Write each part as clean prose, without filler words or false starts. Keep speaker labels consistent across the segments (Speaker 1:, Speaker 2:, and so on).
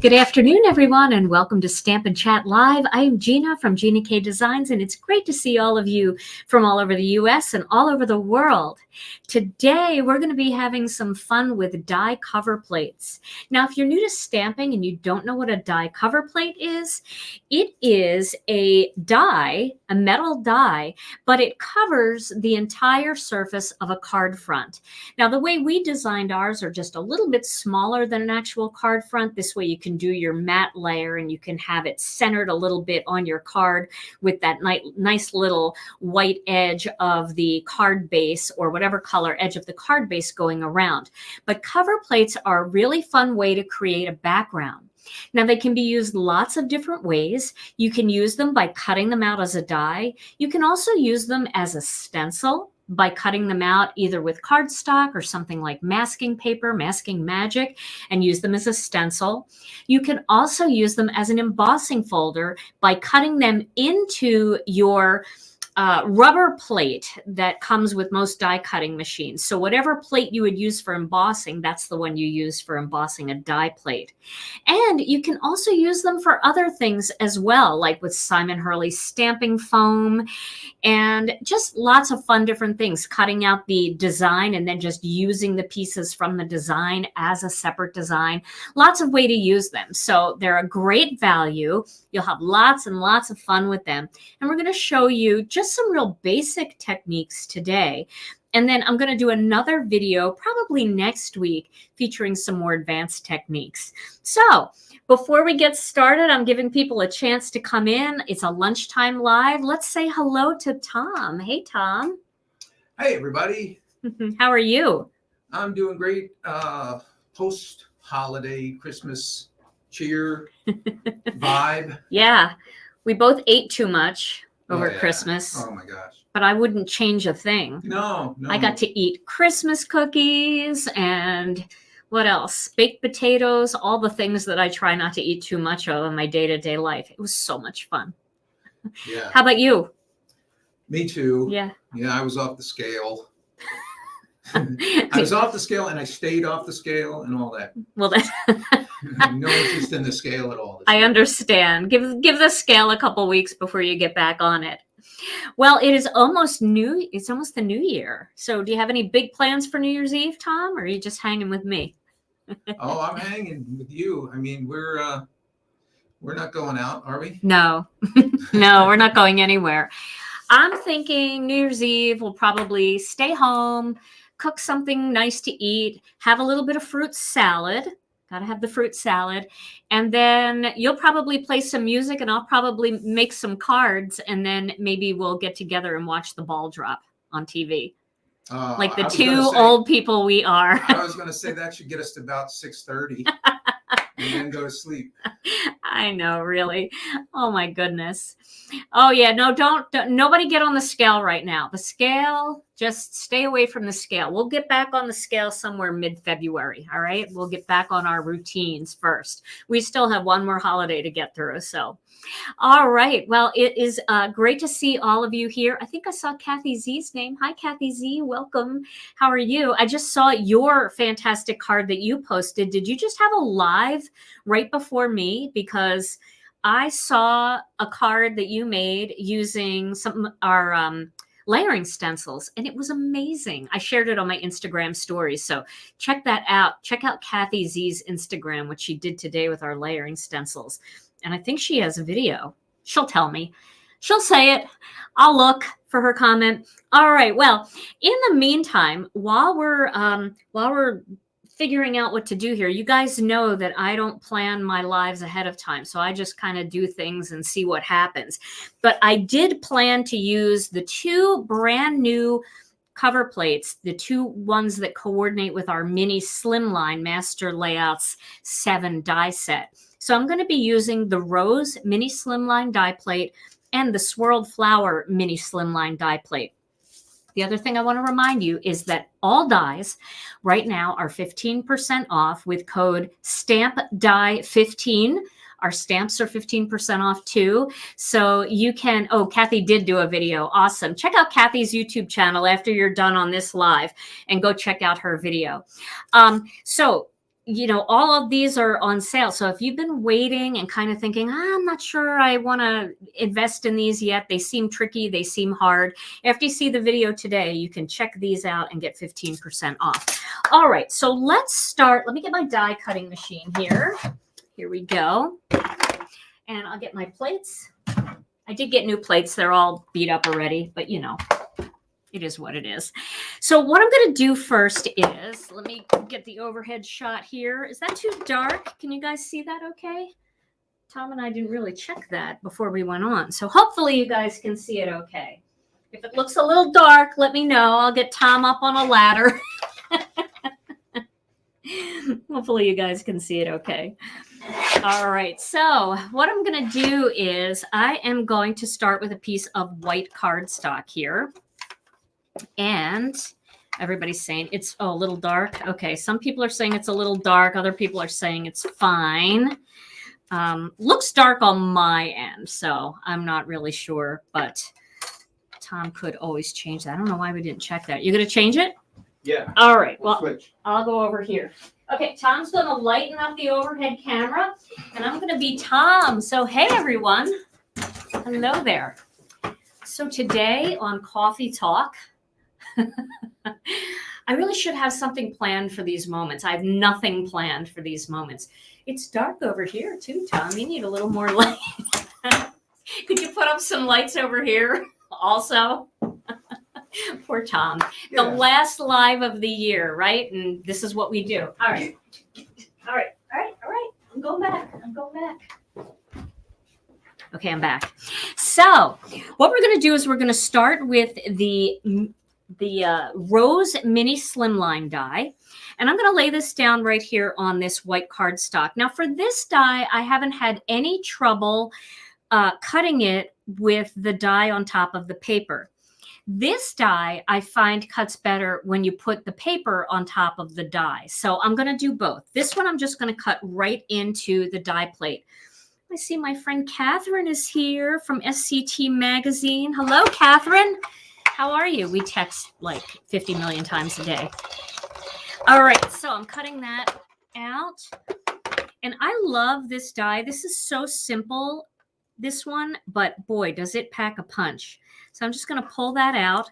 Speaker 1: Good afternoon, everyone, and welcome to Stampin' Chat Live. I am Gina from Gina K Designs, and it's great to see all of you from all over the U.S. and all over the world. Today, we're going to be having some fun with die cover plates. Now, if you're new to stamping and you don't know what a die cover plate is, it is a die, a metal die, but it covers the entire surface of a card front. Now, the way we designed ours are just a little bit smaller than an actual card front. This way you can do your matte layer and you can have it centered a little bit on your card with that nice little white edge of the card base or whatever color edge of the card base going around. But cover plates are a really fun way to create a background. Now, they can be used lots of different ways. You can use them by cutting them out as a die. You can also use them as a stencil by cutting them out either with cardstock or something like masking paper, masking magic, and use them as a stencil. You can also use them as an embossing folder by cutting them into your rubber plate that comes with most die cutting machines. So whatever plate you would use for embossing, that's the one you use for embossing a die plate. And you can also use them for other things as well, like with Simon Hurley's stamping foam and just lots of fun different things, cutting out the design and then just using the pieces from the design as a separate design. Lots of way to use them. So they're a great value. You'll have lots and lots of fun with them. And we're going to show you just some real basic techniques today. And then I'm going to do another video probably next week featuring some more advanced techniques. So before we get started, I'm giving people a chance to come in. It's a lunchtime live. Let's say hello to Tom. Hey, Tom.
Speaker 2: Hey, everybody.
Speaker 1: How are you?
Speaker 2: I'm doing great. Post-holiday Christmas cheer vibe.
Speaker 1: Yeah, we both ate too much over Christmas.
Speaker 2: Oh, my gosh.
Speaker 1: But I wouldn't change a thing.
Speaker 2: No.
Speaker 1: I got to eat Christmas cookies and what else? Baked potatoes, all the things that I try not to eat too much of in my day-to-day life. It was so much fun.
Speaker 2: Yeah.
Speaker 1: How about you?
Speaker 2: Me too.
Speaker 1: Yeah.
Speaker 2: Yeah, I was off the scale. I was off the scale and I stayed off the scale and all that.
Speaker 1: Well, that's
Speaker 2: no interest in the scale at all.
Speaker 1: I understand. Give the scale a couple weeks before you get back on it. Well, it is almost new. It's almost the new year. So do you have any big plans for New Year's Eve, Tom, or are you just hanging with me?
Speaker 2: Oh, I'm hanging with you. I mean, we're not going out, are we?
Speaker 1: No, no, we're not going anywhere. I'm thinking New Year's Eve, we'll probably stay home, cook something nice to eat, have a little bit of fruit salad. Got to have the fruit salad. And then you'll probably play some music and I'll probably make some cards. And then maybe we'll get together and watch the ball drop on TV. Like the two old people we are.
Speaker 2: I was going to say that should get us to about 6:30 and then go to sleep.
Speaker 1: I know, really. Oh, my goodness. Oh, yeah. No, don't nobody get on the scale right now. The scale, just stay away from the scale. We'll get back on the scale somewhere mid-February. All right. We'll get back on our routines first. We still have one more holiday to get through. So, all right. Well, it is great to see all of you here. I think I saw Kathy Z's name. Hi, Kathy Z. Welcome. How are you? I just saw your fantastic card that you posted. Did you just have a live right before me? Because I saw a card that you made using our layering stencils, and it was amazing. I shared it on my Instagram stories, so check that out. Check out Kathy Z's Instagram, what she did today with our layering stencils. And I think she has a video. She'll tell me. She'll say it. I'll look for her comment. All right. Well, in the meantime, while we're figuring out what to do here, you guys know that I don't plan my lives ahead of time. So I just kind of do things and see what happens. But I did plan to use the two brand new cover plates, the two ones that coordinate with our mini Slimline Master Layouts 7 die set. So I'm going to be using the Rose Mini Slimline die plate and the Swirled Flower Mini Slimline die plate. The other thing I want to remind you is that all dies right now are 15% off with code STAMPDIE15. Our stamps are 15% off too. So you can, oh, Kathy did do a video. Awesome. Check out Kathy's YouTube channel after you're done on this live and go check out her video. You know, all of these are on sale. So if you've been waiting and kind of thinking, I'm not sure I want to invest in these yet, they seem tricky, they seem hard. After you see the video today, you can check these out and get 15% off. All right, so let's start. Let me get my die cutting machine here. Here we go. And I'll get my plates. I did get new plates. They're all beat up already, but you know, it is what it is. So what I'm going to do first is, let me get the overhead shot here. Is that too dark? Can you guys see that okay? Tom and I didn't really check that before we went on. So hopefully you guys can see it okay. If it looks a little dark, let me know. I'll get Tom up on a ladder. Hopefully you guys can see it okay. All right, so what I'm going to do is I am going to start with a piece of white cardstock here. And everybody's saying it's a little dark. Okay, some people are saying it's a little dark. Other people are saying it's fine. Looks dark on my end, so I'm not really sure. But Tom could always change that. I don't know why we didn't check that. You going to change it?
Speaker 2: Yeah.
Speaker 1: All right, well,
Speaker 2: Switch.
Speaker 1: I'll go over here. Okay, Tom's going to lighten up the overhead camera, and I'm going to be Tom. So, hey, everyone. Hello there. So today on Coffee Talk, I really should have something planned for these moments. I have nothing planned for these moments. It's dark over here too, Tom. You need a little more light. Could you put up some lights over here also? Poor Tom. Yeah. The last live of the year, right? And this is what we do. All right. All right. All right. All right. I'm going back. I'm going back. Okay, I'm back. So what we're going to do is we're going to start with the Rose Mini Slimline die. And I'm going to lay this down right here on this white cardstock. Now for this die, I haven't had any trouble cutting it with the die on top of the paper. This die I find cuts better when you put the paper on top of the die. So I'm going to do both. This one I'm just going to cut right into the die plate. I see my friend Catherine is here from SCT Magazine. Hello, Catherine. How are you? We text like 50 million times a day. All right, so I'm cutting that out. And I love this die. This is so simple, this one, but boy, does it pack a punch. So I'm just going to pull that out.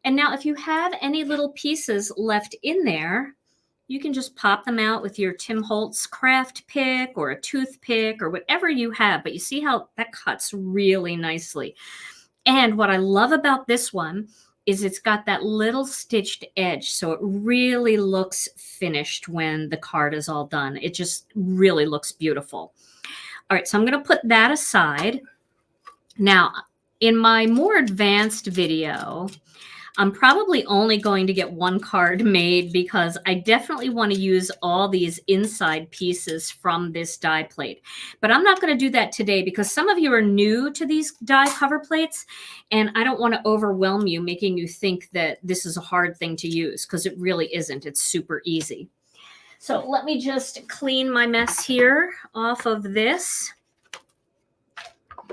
Speaker 1: And now if you have any little pieces left in there, you can just pop them out with your Tim Holtz craft pick or a toothpick or whatever you have. But you see how that cuts really nicely. And what I love about this one is it's got that little stitched edge. So it really looks finished when the card is all done. It just really looks beautiful. All right, so I'm going to put that aside. Now, in my more advanced video, I'm probably only going to get one card made because I definitely want to use all these inside pieces from this die plate. But I'm not going to do that today because some of you are new to these die cover plates, and I don't want to overwhelm you, making you think that this is a hard thing to use because it really isn't. It's super easy. So let me just clean my mess here off of this.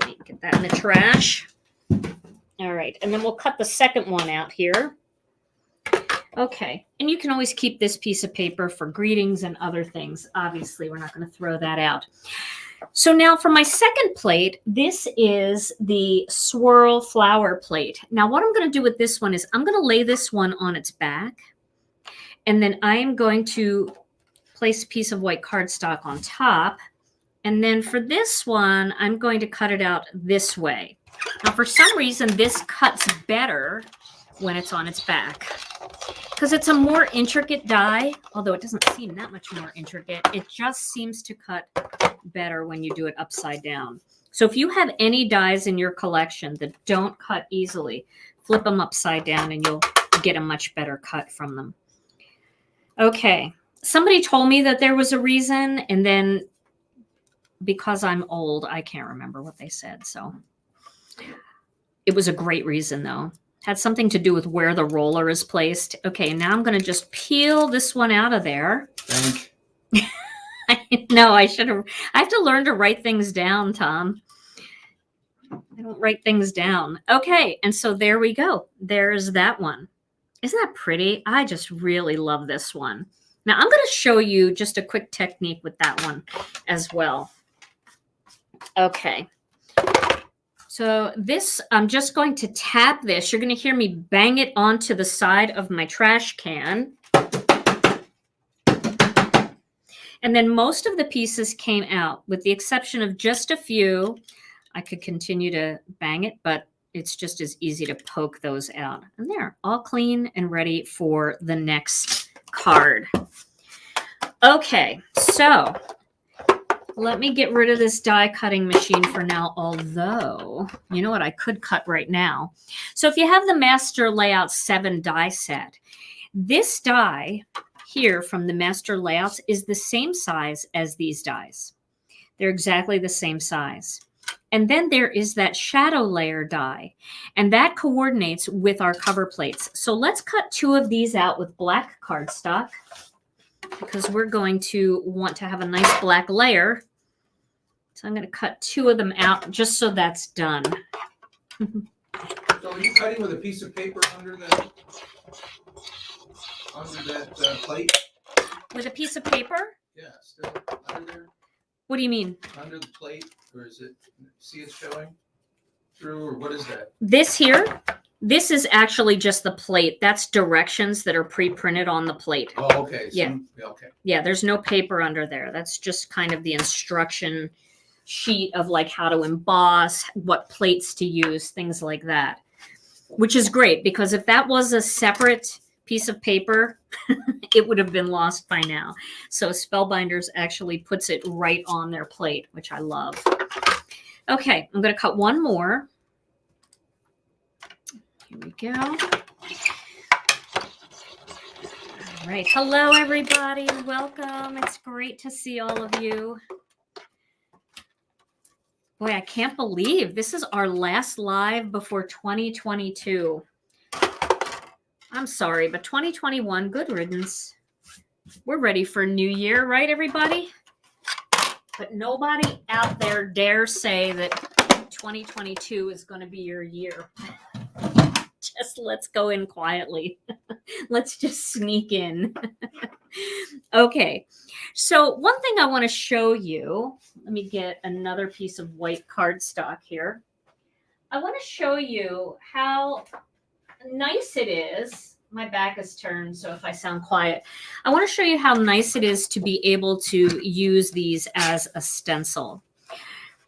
Speaker 1: Let me get that in the trash. All right, and then we'll cut the second one out here. Okay, and you can always keep this piece of paper for greetings and other things. Obviously, we're not going to throw that out. So now for my second plate, this is the Swirl Flower plate. Now what I'm going to do with this one is I'm going to lay this one on its back, and then I am going to place a piece of white cardstock on top. And then for this one, I'm going to cut it out this way. Now, for some reason, this cuts better when it's on its back because it's a more intricate die, although it doesn't seem that much more intricate. It just seems to cut better when you do it upside down. So if you have any dies in your collection that don't cut easily, flip them upside down and you'll get a much better cut from them. Okay, somebody told me that there was a reason, and then because I'm old, I can't remember what they said. So it was a great reason, though. Had something to do with where the roller is placed. Okay, now I'm going to just peel this one out of there.
Speaker 2: Thank.
Speaker 1: No, I should have. I have to learn to write things down, Tom. I don't write things down. Okay, and so there we go. There's that one. Isn't that pretty? I just really love this one. Now I'm going to show you just a quick technique with that one as well. Okay. So this, I'm just going to tap this. You're going to hear me bang it onto the side of my trash can. And then most of the pieces came out, with the exception of just a few. I could continue to bang it, but it's just as easy to poke those out. And they're all clean and ready for the next card. Okay, so let me get rid of this die cutting machine for now, although, you know what, I could cut right now. So if you have the Master Layout 7 die set, this die here from the Master Layouts is the same size as these dies. They're exactly the same size. And then there is that shadow layer die, and that coordinates with our cover plates. So let's cut 2 of these out with black cardstock, because we're going to want to have a nice black layer. So I'm going to cut 2 of them out just so that's done.
Speaker 2: So are you cutting with a piece of paper under that plate?
Speaker 1: With a piece of paper?
Speaker 2: Yeah, still under there?
Speaker 1: What do you mean?
Speaker 2: Under the plate, or is it, see it showing through, or what is that?
Speaker 1: This here, this is actually just the plate. That's directions that are pre-printed on the plate.
Speaker 2: Oh, okay. So,
Speaker 1: Yeah.
Speaker 2: Okay.
Speaker 1: Yeah, there's no paper under there. That's just kind of the instruction sheet of like how to emboss, what plates to use, things like that. Which is great, because if that was a separate piece of paper, it would have been lost by now. So Spellbinders actually puts it right on their plate, which I love. Okay, I'm going to cut 1 more. Here we go. All right. Hello, everybody. Welcome. It's great to see all of you. Boy, I can't believe this is our last live before 2022. I'm sorry, but 2021, good riddance. We're ready for a new year, right, everybody? But nobody out there dare say that 2022 is going to be your year. Just let's go in quietly. Let's just sneak in. Okay, so one thing I want to show you, let me get another piece of white cardstock here. I want to show you how nice it is. My back is turned, so if I sound quiet, I want to show you how nice it is to be able to use these as a stencil.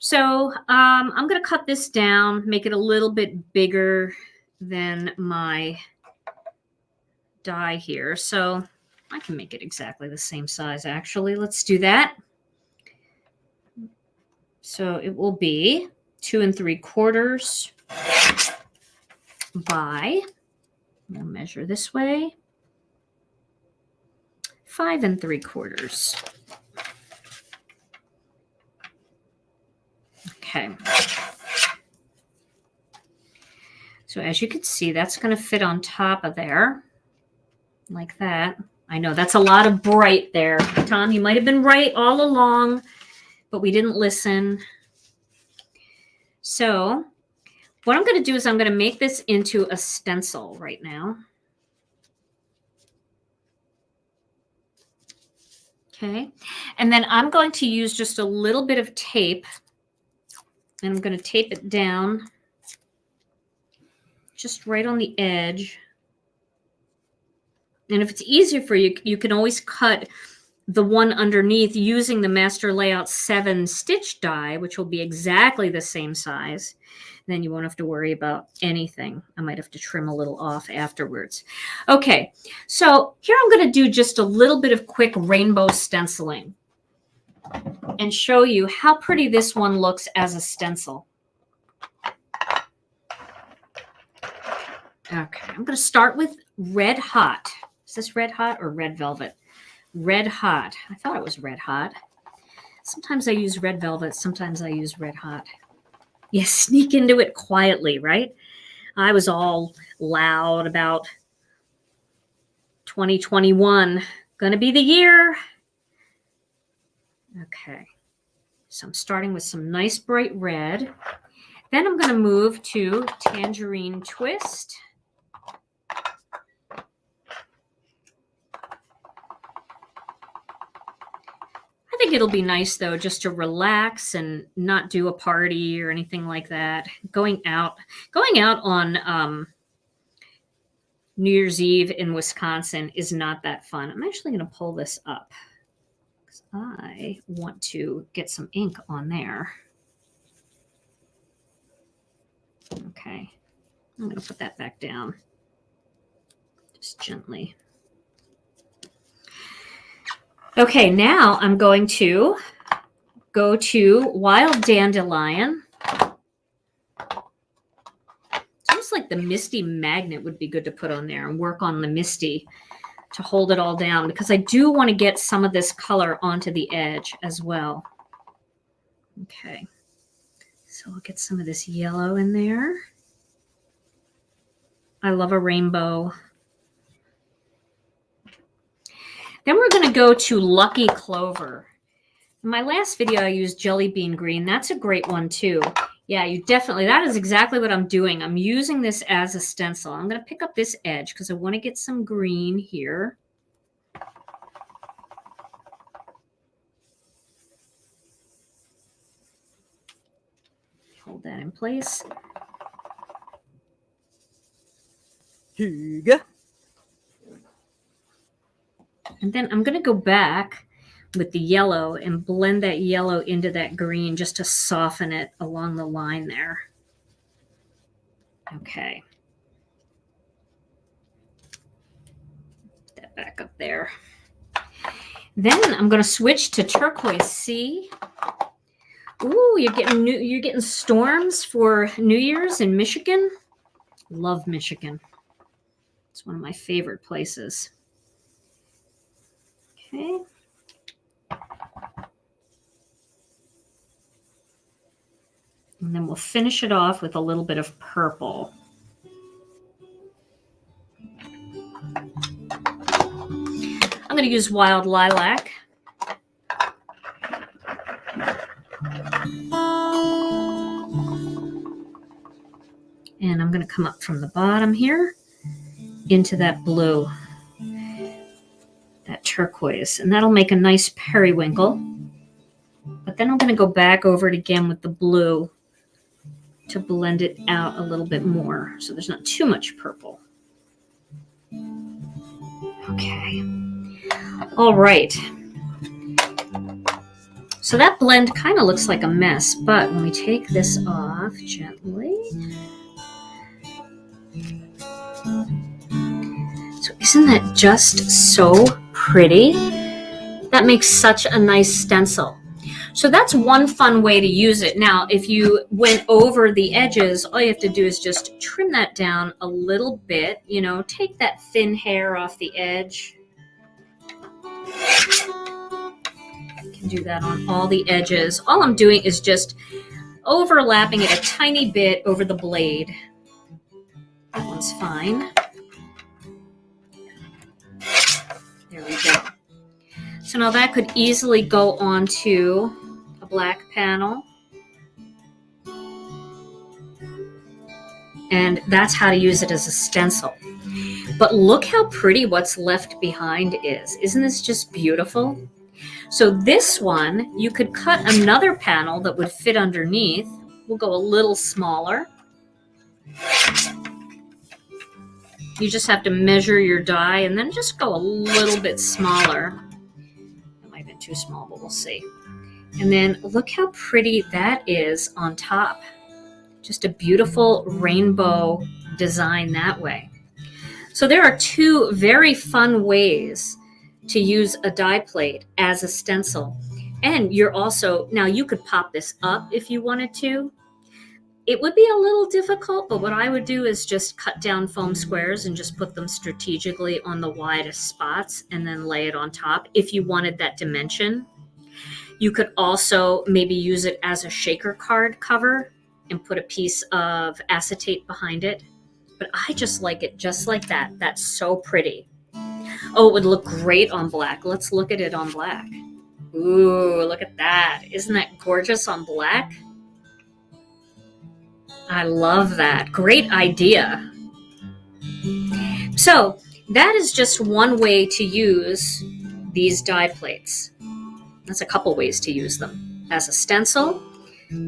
Speaker 1: So I'm going to cut this down, make it a little bit bigger than my die here. So I can make it exactly the same size, actually. Let's do that. So it will be 2 3/4 by, we'll measure this way, 5 3/4. Okay. So as you can see, that's going to fit on top of there like that. I know that's a lot of bright there. Tom, you might have been right all along, but we didn't listen. So what I'm going to do is I'm going to make this into a stencil right now. Okay. And then I'm going to use just a little bit of tape, and I'm going to tape it down just right on the edge. And if it's easier for you, you can always cut the one underneath using the Master Layout 7 stitch die, which will be exactly the same size. Then you won't have to worry about anything. I might have to trim a little off afterwards. Okay, so here I'm going to do just a little bit of quick rainbow stenciling and show you how pretty this one looks as a stencil. Okay, I'm going to start with Red Hot. Is this Red Hot or Red Velvet? Red Hot. I thought it was Red Hot. Sometimes I use red velvet, sometimes I use red hot. You sneak into it quietly, right? I was all loud about 2021, gonna be the year. Okay, so I'm starting with some nice bright red. Then I'm gonna move to Tangerine Twist. I think it'll be nice though, just to relax and not do a party or anything like that. Going out on New Year's Eve in Wisconsin is not that fun. I'm actually going to pull this up because I want to get some ink on there. Okay, I'm going to put that back down just gently. Okay, now I'm going to go to Wild Dandelion. It's almost like the Misty Magnet would be good to put on there and work on the Misty to hold it all down, because I do want to get some of this color onto the edge as well. Okay, so I'll get some of this yellow in there. I love a rainbow. Then we're going to go to Lucky Clover. In my last video, I used Jelly Bean Green. That's a great one too. Yeah, you definitely, that is exactly what I'm doing. I'm using this as a stencil. I'm going to pick up this edge because I want to get some green here. Hold that in place.
Speaker 3: Here you go.
Speaker 1: And then I'm going to go back with the yellow and blend that yellow into that green just to soften it along the line there. Okay. Put that back up there. Then I'm going to switch to Turquoise Sea. Ooh, you're getting storms for New Year's in Michigan. Love Michigan. It's one of my favorite places. Okay. And then we'll finish it off with a little bit of purple. I'm going to use Wild Lilac. And I'm going to come up from the bottom here into that blue, that turquoise, and that'll make a nice periwinkle. But then I'm going to go back over it again with the blue to blend it out a little bit more so there's not too much purple. Okay. All right. So that blend kind of looks like a mess, but when we take this off gently. So isn't that just so pretty? That makes such a nice stencil. So that's one fun way to use it. Now, if you went over the edges, all you have to do is just trim that down a little bit, you know, take that thin hair off the edge. You can do that on all the edges. All I'm doing is just overlapping it a tiny bit over the blade. That one's fine. There we go. So now that could easily go onto a black panel. And that's how to use it as a stencil. But look how pretty what's left behind is. Isn't this just beautiful? So this one, you could cut another panel that would fit underneath. We'll go a little smaller. You just have to measure your die and then just go a little bit smaller. That might have been too small, but we'll see. And then look how pretty that is on top. Just a beautiful rainbow design that way. So there are two very fun ways to use a die plate as a stencil. And you're also, now you could pop this up if you wanted to. It would be a little difficult, but what I would do is just cut down foam squares and just put them strategically on the widest spots and then lay it on top if you wanted that dimension. You could also maybe use it as a shaker card cover and put a piece of acetate behind it. But I just like it just like that. That's so pretty. Oh, it would look great on black. Let's look at it on black. Ooh, look at that. Isn't that gorgeous on black? I love that. Great idea. So that is just one way to use these die plates. That's a couple ways to use them. As a stencil,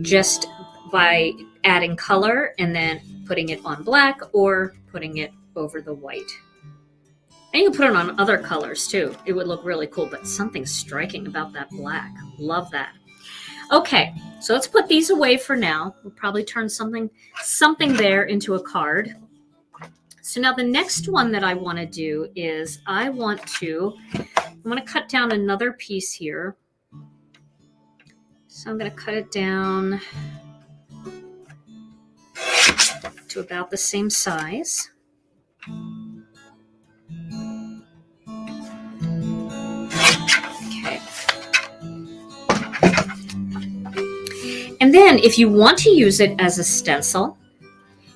Speaker 1: just by adding color and then putting it on black or putting it over the white. And you can put it on other colors too. It would look really cool, but something striking about that black. Love that. Okay, so let's put these away for now. We'll probably turn something there into a card. So now the next one that I want to do is I'm going to cut down another piece here. So I'm going to cut it down to about the same size. Okay. And then if you want to use it as a stencil,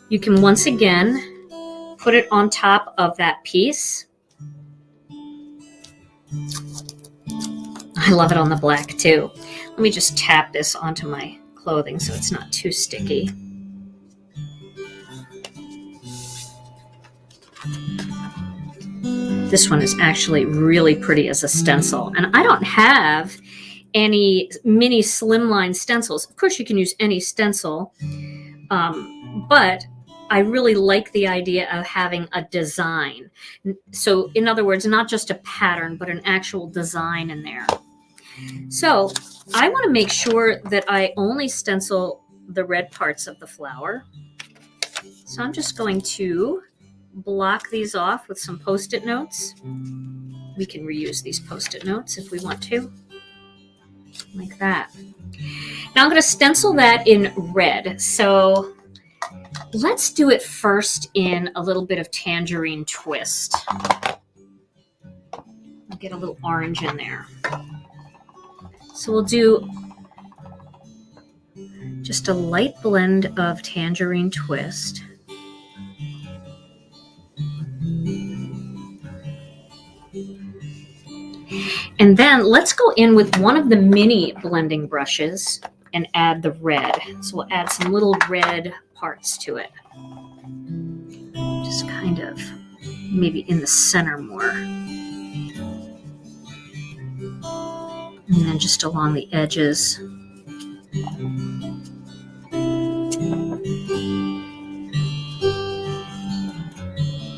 Speaker 1: you can once again put it on top of that piece. I love it on the black too. Let me just tap this onto my clothing so it's not too sticky. This one is actually really pretty as a stencil. And I don't have any mini slimline stencils. Of course, you can use any stencil, but I really like the idea of having a design. So in other words, not just a pattern, but an actual design in there. So I want to make sure that I only stencil the red parts of the flower. So I'm just going to block these off with some Post-it notes. We can reuse these Post-it notes if we want to, like that. Now I'm going to stencil that in red. So let's do it first in a little bit of Tangerine Twist. I'll get a little orange in there. So we'll do just a light blend of Tangerine Twist. And then let's go in with one of the mini blending brushes and add the red. So we'll add some little red parts to it. Just kind of maybe in the center more. And then just along the edges.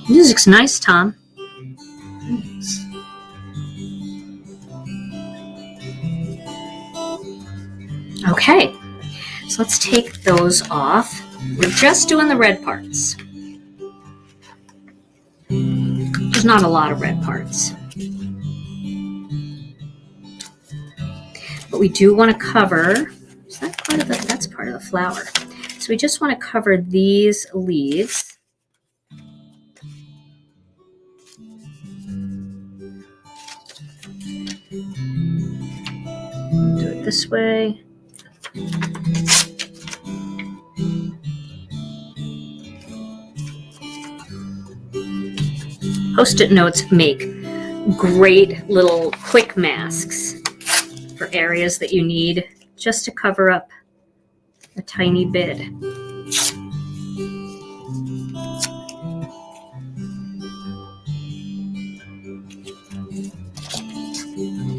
Speaker 1: Music's nice, Tom.
Speaker 2: Thanks.
Speaker 1: Okay, so let's take those off. We're just doing the red parts. There's not a lot of red parts. But we do want to cover, is that part of that's part of the flower. So we just want to cover these leaves. Do it this way. Post-it notes make great little quick masks for areas that you need just to cover up a tiny bit.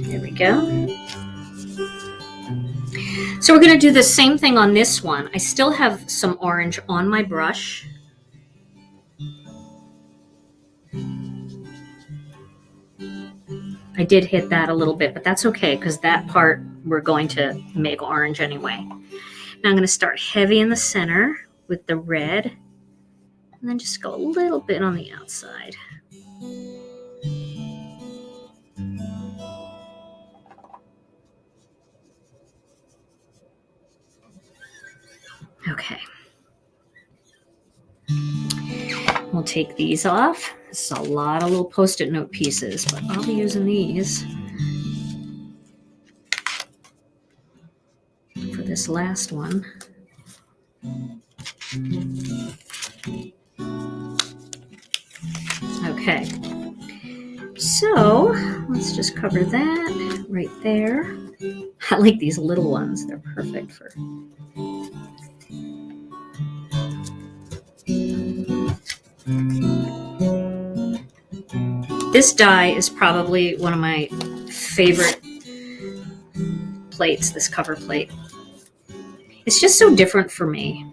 Speaker 1: There we go. So we're going to do the same thing on this one. I still have some orange on my brush. I did hit that a little bit, but that's okay because that part we're going to make orange anyway. Now I'm going to start heavy in the center with the red and then just go a little bit on the outside. Okay. We'll take these off. This is a lot of little Post-it note pieces, but I'll be using these. this last one. Okay, so let's just cover that right there. I like these little ones. They're perfect for... This die is probably one of my favorite plates, this cover plate. It's just so different for me.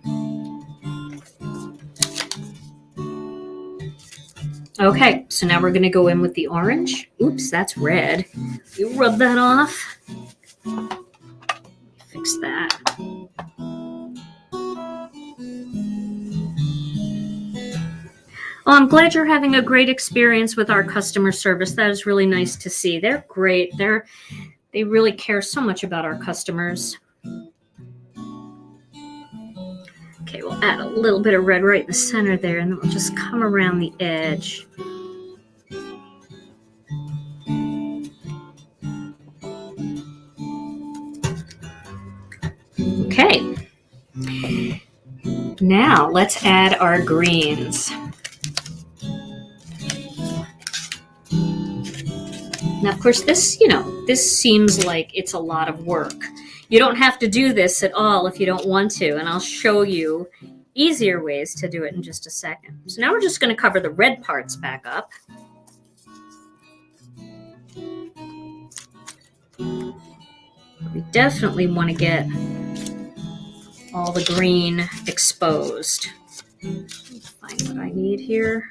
Speaker 1: Okay, so now we're going to go in with the orange. Oops, that's red. You rub that off. Fix that. Oh, I'm glad you're having a great experience with our customer service. That is really nice to see. They're great. They really care so much about our customers. Okay, we'll add a little bit of red right in the center there, and then we'll just come around the edge. Okay. Now let's add our greens. Now, of course, this seems like it's a lot of work. You don't have to do this at all if you don't want to, and I'll show you easier ways to do it in just a second. So now we're just going to cover the red parts back up. We definitely want to get all the green exposed. Find what I need here.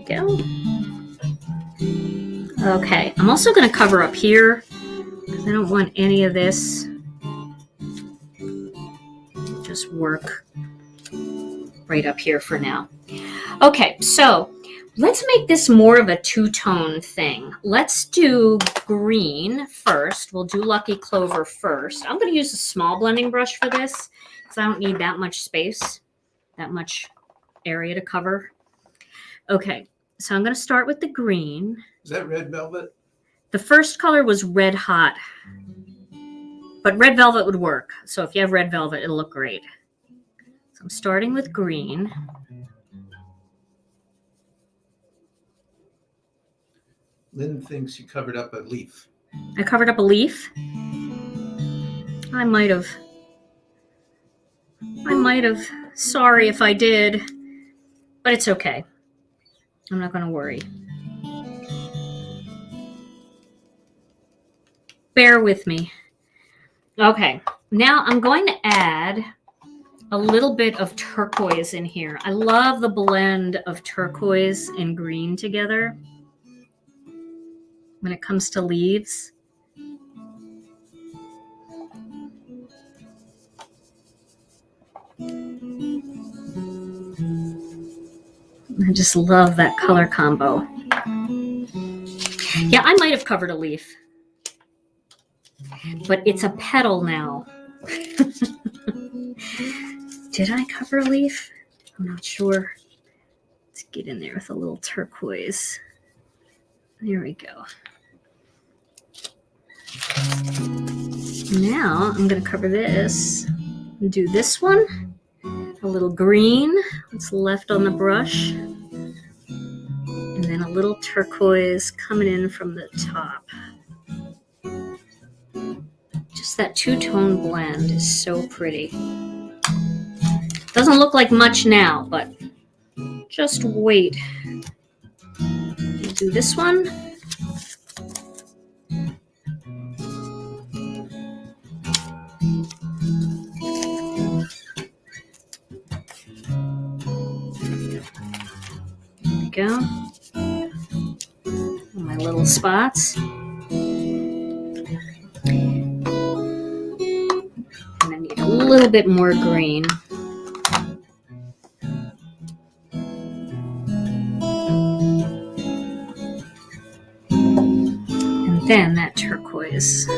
Speaker 1: There we go. Okay, I'm also going to cover up here because I don't want any of this. Just work right up here for now. Okay, so let's make this more of a two-tone thing. Let's do green first. We'll do Lucky Clover first. I'm going to use a small blending brush for this because I don't need that much space, that much area to cover. Okay, so I'm going to start with the green.
Speaker 2: Is that red velvet?
Speaker 1: The first color was Red Hot, but red velvet would work. So if you have red velvet, it'll look great. So I'm starting with green.
Speaker 2: Lynn thinks you covered up a leaf.
Speaker 1: I covered up a leaf. I might have. Sorry if I did, but it's okay. I'm not going to worry. Bear with me. Okay, now I'm going to add a little bit of turquoise in here. I love the blend of turquoise and green together when it comes to leaves. I just love that color combo. Yeah, I might have covered a leaf, but it's a petal now. Did I cover a leaf? I'm not sure. Let's get in there with a little turquoise. There we go. Now I'm going to cover this and do this one. A little green, what's left on the brush. And then a little turquoise coming in from the top. Just that two-tone blend is so pretty. Doesn't look like much now, but just wait. We'll do this one. There we go. My little spots. And I need a little bit more green. And then that turquoise.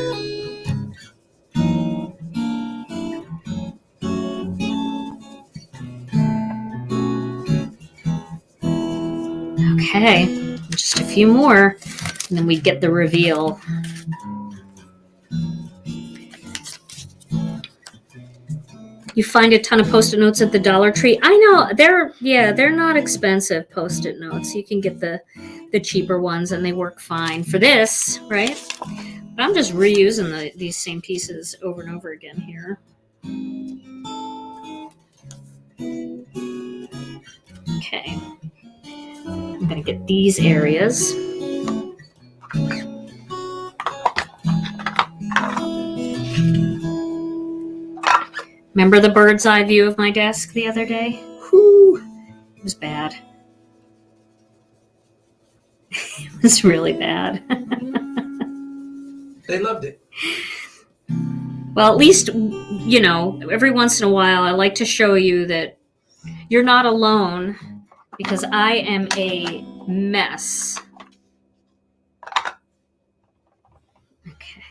Speaker 1: Okay, I'm just Just a few more, and then we get the reveal. You find a ton of Post-it notes at the Dollar Tree. I know they're not expensive Post-it notes. You can get the cheaper ones, and they work fine for this, right? But I'm just reusing these same pieces over and over again here. Okay, I'm gonna get these areas. Remember the bird's eye view of my desk the other day? Whew, it was bad. It was really bad.
Speaker 2: They loved it.
Speaker 1: Well, at least, you know, every once in a while, I like to show you that you're not alone, because I am a mess. Okay.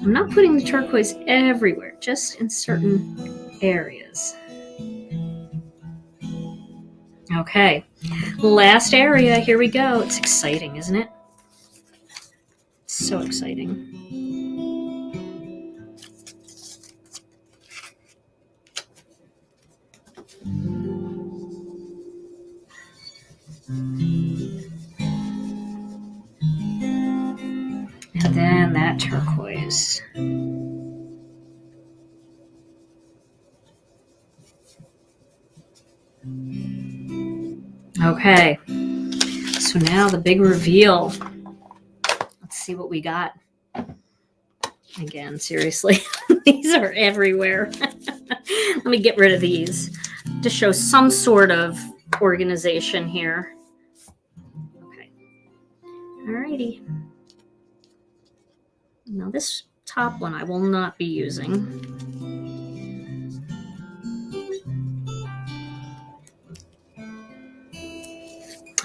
Speaker 1: I'm not putting the turquoise everywhere, just in certain areas. Okay, last area, here we go. It's exciting, isn't it? So exciting. And then that turquoise. Okay, so now the big reveal. Let's see what we got. Again, seriously, these are everywhere. Let me get rid of these to show some sort of organization here. Okay, alrighty. Now this top one I will not be using.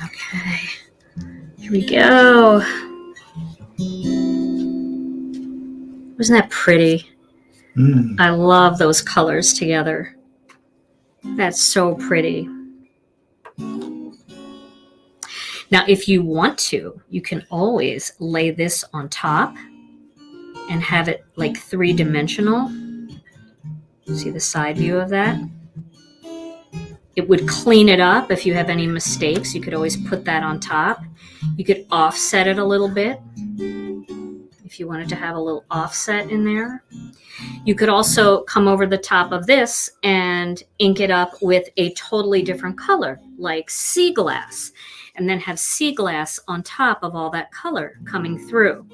Speaker 1: Okay, here we go. Wasn't that pretty? I love those colors together. That's so pretty. Now, if you want to, you can always lay this on top and have it like three-dimensional. See the side view of that? It would clean it up if you have any mistakes. You could always put that on top. You could offset it a little bit if you wanted to have a little offset in there. You could also come over the top of this and ink it up with a totally different color, like sea glass, and then have sea glass on top of all that color coming through,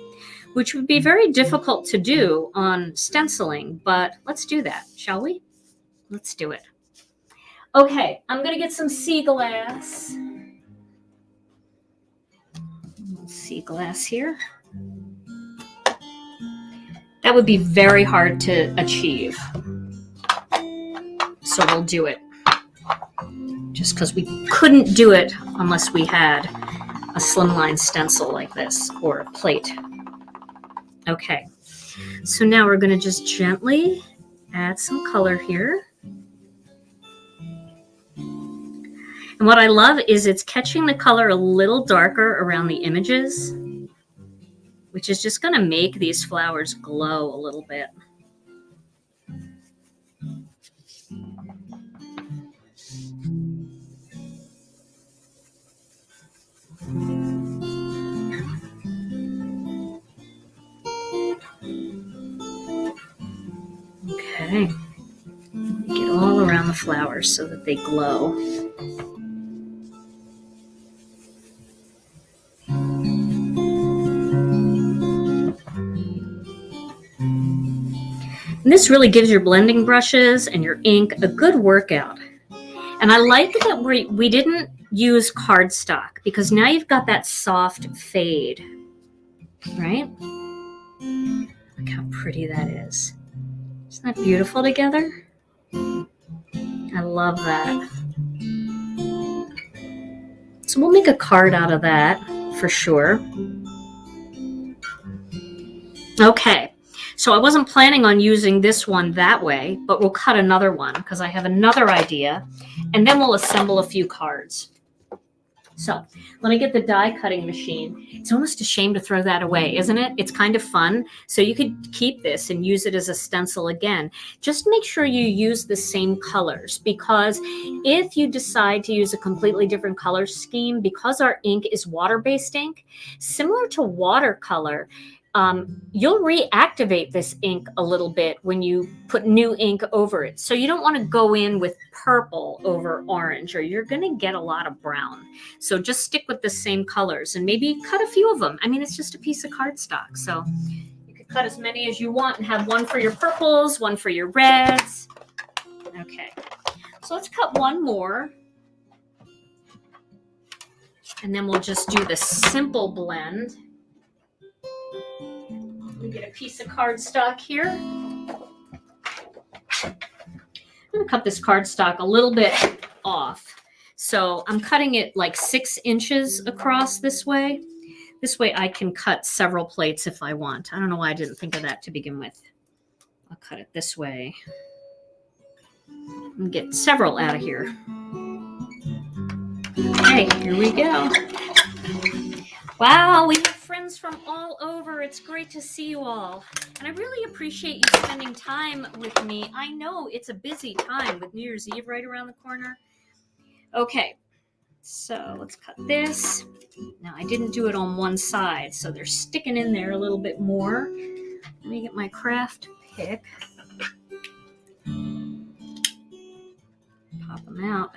Speaker 1: which would be very difficult to do on stenciling, but let's do that, shall we? Let's do it. Okay, I'm gonna get some sea glass. Sea glass here. That would be very hard to achieve. So we'll do it. Just because we couldn't do it unless we had a slimline stencil like this or a plate. Okay, so now we're gonna just gently add some color here. And what I love is it's catching the color a little darker around the images, which is just going to make these flowers glow a little bit. Okay, get all around the flowers so that they glow. And this really gives your blending brushes and your ink a good workout. And I like that we didn't use cardstock, because now you've got that soft fade, right? Look how pretty that is. Isn't that beautiful together? I love that. So we'll make a card out of that for sure. Okay. So I wasn't planning on using this one that way, but we'll cut another one because I have another idea, and then we'll assemble a few cards. So let me get the die cutting machine. It's almost a shame to throw that away, isn't it? It's kind of fun. So you could keep this and use it as a stencil again. Just make sure you use the same colors, because if you decide to use a completely different color scheme, because our ink is water-based ink, similar to watercolor, you'll reactivate this ink a little bit when you put new ink over it. So you don't want to go in with purple over orange, or you're going to get a lot of brown. So just stick with the same colors and maybe cut a few of them. I mean, it's just a piece of cardstock. So you could cut as many as you want and have one for your purples, one for your reds. Okay, so let's cut one more. And then we'll just do the simple blend. Let me get a piece of cardstock here. I'm going to cut this cardstock a little bit off. So I'm cutting it like 6 inches across this way. This way I can cut several plates if I want. I don't know why I didn't think of that to begin with. I'll cut it this way and get several out of here. Okay, here we go. Wow, we have friends from all over. It's great to see you all. And I really appreciate you spending time with me. I know it's a busy time with New Year's Eve right around the corner. Okay, so let's cut this. Now, I didn't do it on one side, so they're sticking in there a little bit more. Let me get my craft pick. Pop them out.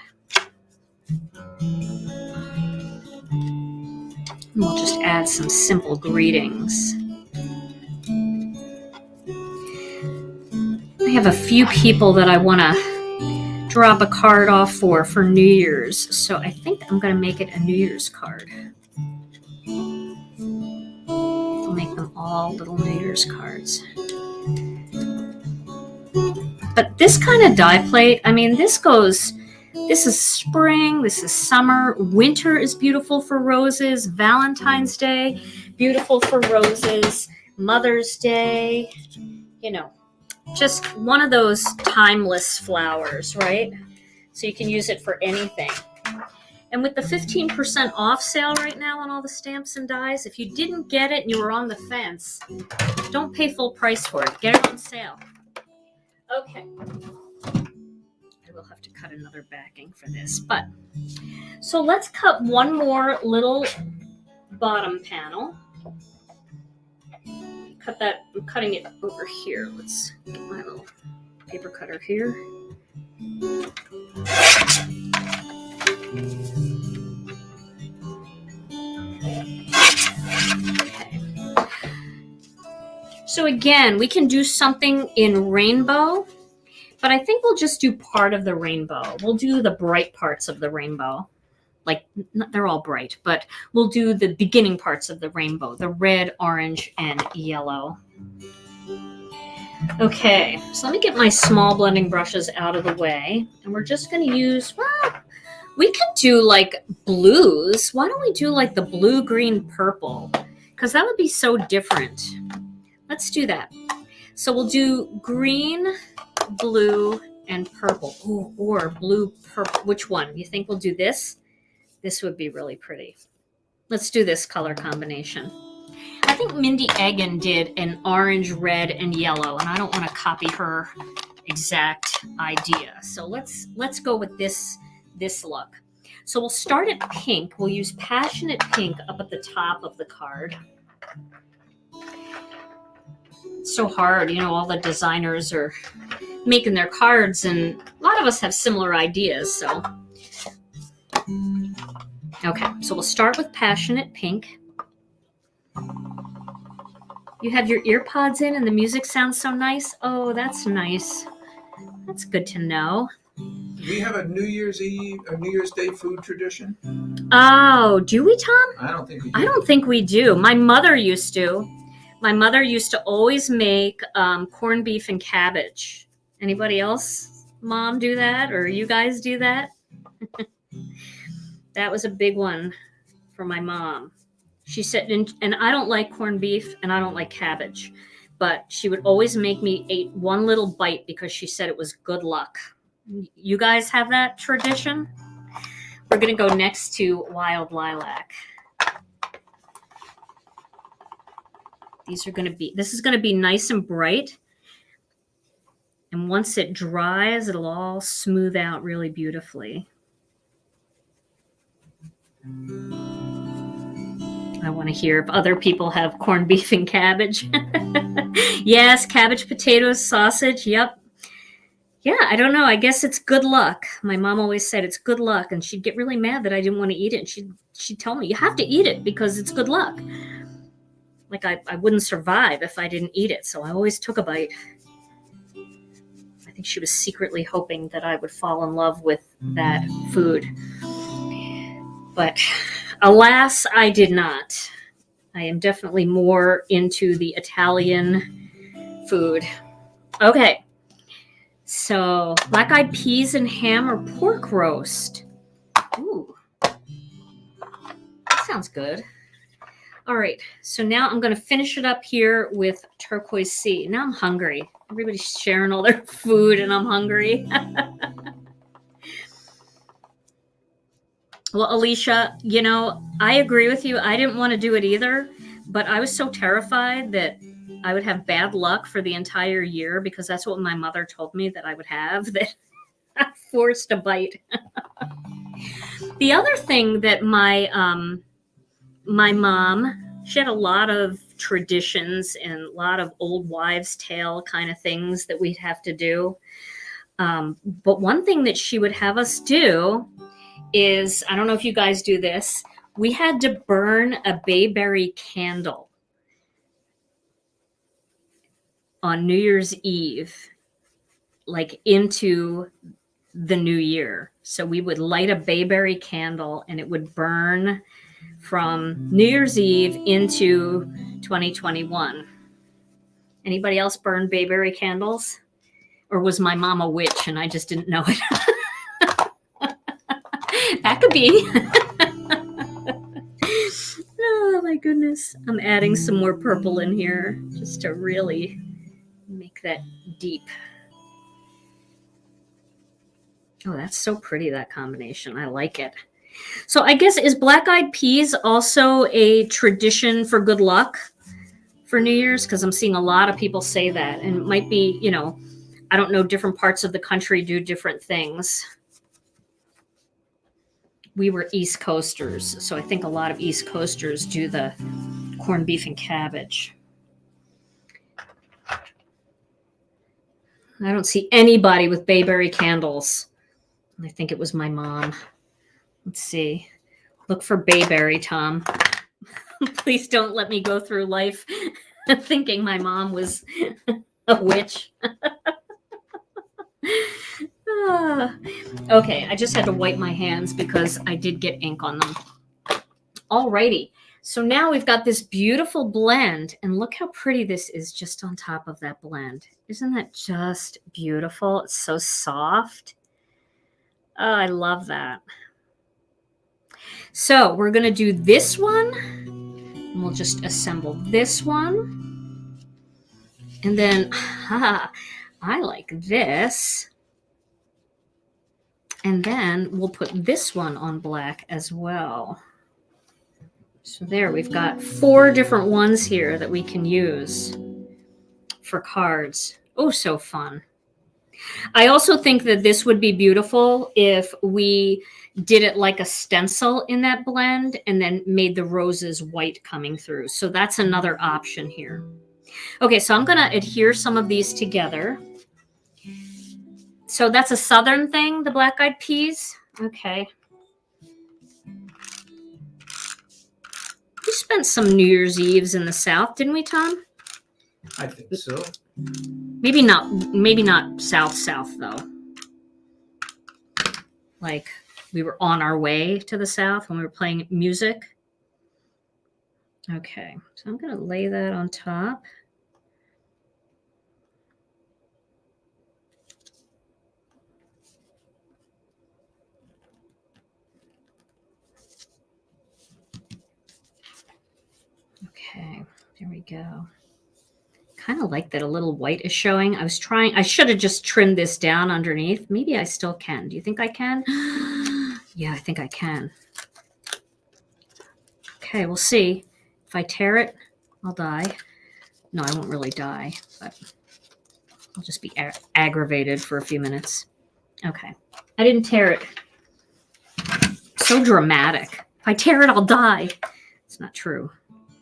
Speaker 1: And we'll just add some simple greetings. I have a few people that I want to drop a card off for New Year's. So I think I'm going to make it a New Year's card. I'll make them all little New Year's cards. But this kind of die plate, I mean, this is spring, this is summer, winter is beautiful for roses, Valentine's Day, beautiful for roses, Mother's Day, you know, just one of those timeless flowers, right? So you can use it for anything. And with the 15% off sale right now on all the stamps and dies, if you didn't get it and you were on the fence, don't pay full price for it. Get it on sale. Okay. I will have to cut another backing for this, but so let's cut one more little bottom panel. Cut that. I'm cutting it over here. Let's get my little paper cutter here. Okay. So again, we can do something in rainbow, but I think we'll just do part of the rainbow. We'll do the bright parts of the rainbow. Like, they're all bright, but we'll do the beginning parts of the rainbow, the red, orange, and yellow. Okay, so let me get my small blending brushes out of the way, and we're just going to use, well, we could do like blues. Why don't we do like the blue, green, purple? Because that would be so different. Let's do that. So we'll do green, blue, and purple. Ooh, or blue, purple. Which one? You think we'll do this? This would be really pretty. Let's do this color combination. I think Mindy Egan did an orange, red, and yellow, and I don't want to copy her exact idea. So let's go with this look. So we'll start at pink. We'll use Passionate Pink up at the top of the card. It's so hard, you know, all the designers are making their cards, and a lot of us have similar ideas, so. Okay, so we'll start with Passionate Pink. You have your ear pods in and the music sounds so nice. Oh, that's nice. That's good to know.
Speaker 2: Do we have a New Year's Eve, a New Year's Day food tradition?
Speaker 1: Oh, do we, Tom?
Speaker 2: I don't think we do.
Speaker 1: I don't think we do. My mother used to. My mother used to always make corned beef and cabbage. Anybody else, Mom, do that? Or you guys do that? That was a big one for my mom. She said, and I don't like corned beef and I don't like cabbage. but she would always make me eat one little bite because she said it was good luck. You guys have that tradition? We're going to go next to Wild Lilac. This is going to be nice and bright. And once it dries, it'll all smooth out really beautifully. I want to hear if other people have corned beef and cabbage. Yes, cabbage, potatoes, sausage. Yep. Yeah, I don't know. I guess it's good luck. My mom always said it's good luck, and she'd get really mad that I didn't want to eat it. And she'd tell me, you have to eat it because it's good luck. Like I wouldn't survive if I didn't eat it, so I always took a bite. I think she was secretly hoping that I would fall in love with that food. But alas, I did not. I am definitely more into the Italian food. Okay. So, black-eyed peas and ham or pork roast. Ooh, that sounds good. All right, so now I'm going to finish it up here with Turquoise Sea. Now I'm hungry. Everybody's sharing all their food, and I'm hungry. Well, Alicia, you know, I agree with you. I didn't want to do it either, but I was so terrified that I would have bad luck for the entire year because that's what my mother told me that I would have, that I forced a bite. The other thing that my mom, she had a lot of traditions and a lot of old wives' tale kind of things that we'd have to do. But one thing that she would have us do is, I don't know if you guys do this, we had to burn a bayberry candle on New Year's Eve, like into the new year. So we would light a bayberry candle and it would burn from New Year's Eve into 2021. Anybody else burn bayberry candles? Or was my mom a witch and I just didn't know it? That could be. Oh my goodness. I'm adding some more purple in here just to really make that deep. Oh, that's so pretty, that combination. I like it. So I guess, is black-eyed peas also a tradition for good luck for New Year's? Because I'm seeing a lot of people say that. And it might be, you know, I don't know, different parts of the country do different things. We were East Coasters, so I think a lot of East Coasters do the corned beef and cabbage. I don't see anybody with bayberry candles. I think it was my mom. Let's see. Look for bayberry, Tom. Please don't let me go through life thinking my mom was a witch. Okay, I just had to wipe my hands because I did get ink on them. Alrighty, so now we've got this beautiful blend, and look how pretty this is just on top of that blend. Isn't that just beautiful? It's so soft. Oh, I love that. So we're going to do this one, and we'll just assemble this one. And then, I like this. And then we'll put this one on black as well. So there, we've got 4 different ones here that we can use for cards. Oh, so fun. I also think that this would be beautiful if we did it like a stencil in that blend and then made the roses white coming through. So that's another option here. Okay, so I'm going to adhere some of these together. So that's a southern thing, the black-eyed peas. Okay. We spent some New Year's Eves in the South, didn't we, Tom?
Speaker 2: I think so.
Speaker 1: Maybe not South though. Like we were on our way to the South when we were playing music. Okay, so I'm going to lay that on top. Okay, there we go. Kind of like that a little white is showing. I should have just trimmed this down underneath. Maybe I still can. Do you think I can? Yeah, I think I can. Okay, we'll see. If I tear it, I'll die. No, I won't really die, but I'll just be aggravated for a few minutes. Okay, I didn't tear it. So dramatic. If I tear it, I'll die. It's not true.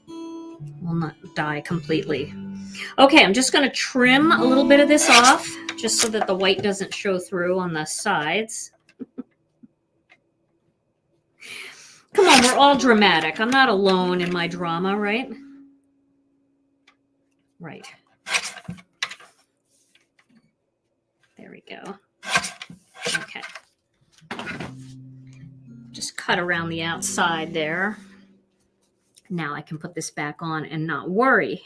Speaker 1: Will not die completely. Okay, I'm just going to trim a little bit of this off just so that the white doesn't show through on the sides. Come on, we're all dramatic. I'm not alone in my drama, right? Right. There we go. Okay. Just cut around the outside there. Now I can put this back on and not worry.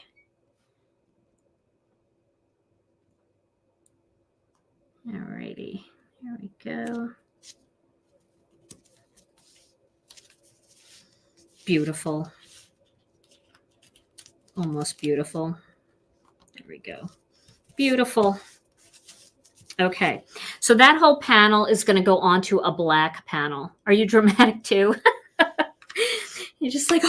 Speaker 1: Alrighty, here we go. Beautiful. Almost beautiful. There we go. Beautiful. Okay, so that whole panel is going to go onto a black panel. Are you dramatic too? You're just like,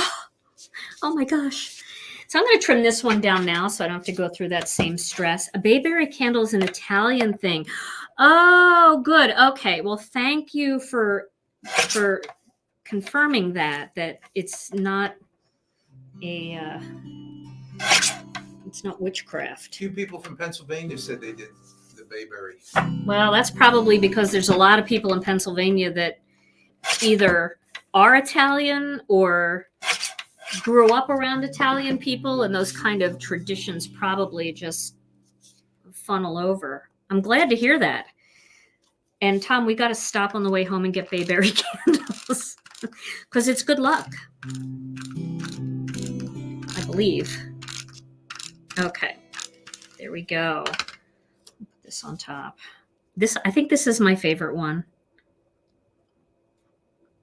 Speaker 1: oh my gosh. So I'm going to trim this one down now so I don't have to go through that same stress. A bayberry candle is an Italian thing. Oh, good. Okay, well, thank you for confirming that it's not it's not witchcraft.
Speaker 2: Two people from Pennsylvania said they did the bayberry.
Speaker 1: Well, that's probably because there's a lot of people in Pennsylvania that either are Italian or grew up around Italian people, and those kind of traditions probably just funnel over. I'm glad to hear that. And Tom, we got to stop on the way home and get bayberry candles because it's good luck, I believe. Okay, there we go. Put this on top. I think this is my favorite one.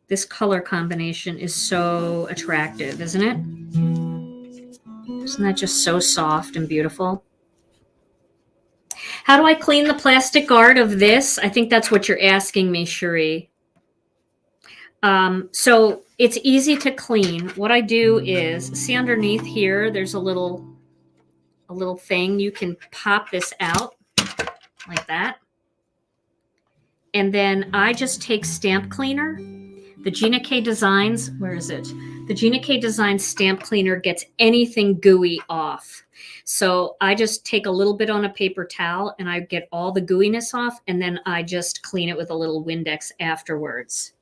Speaker 1: This color combination is so attractive, isn't it? Isn't that just so soft and beautiful? How do I clean the plastic guard of this? I think that's what you're asking me, Cherie. So it's easy to clean. What I do is, see underneath here, there's a little thing. You can pop this out like that. And then I just take stamp cleaner. The Gina K Designs, where is it? The Gina K Designs stamp cleaner gets anything gooey off. So I just take a little bit on a paper towel and I get all the gooiness off, and then I just clean it with a little Windex afterwards.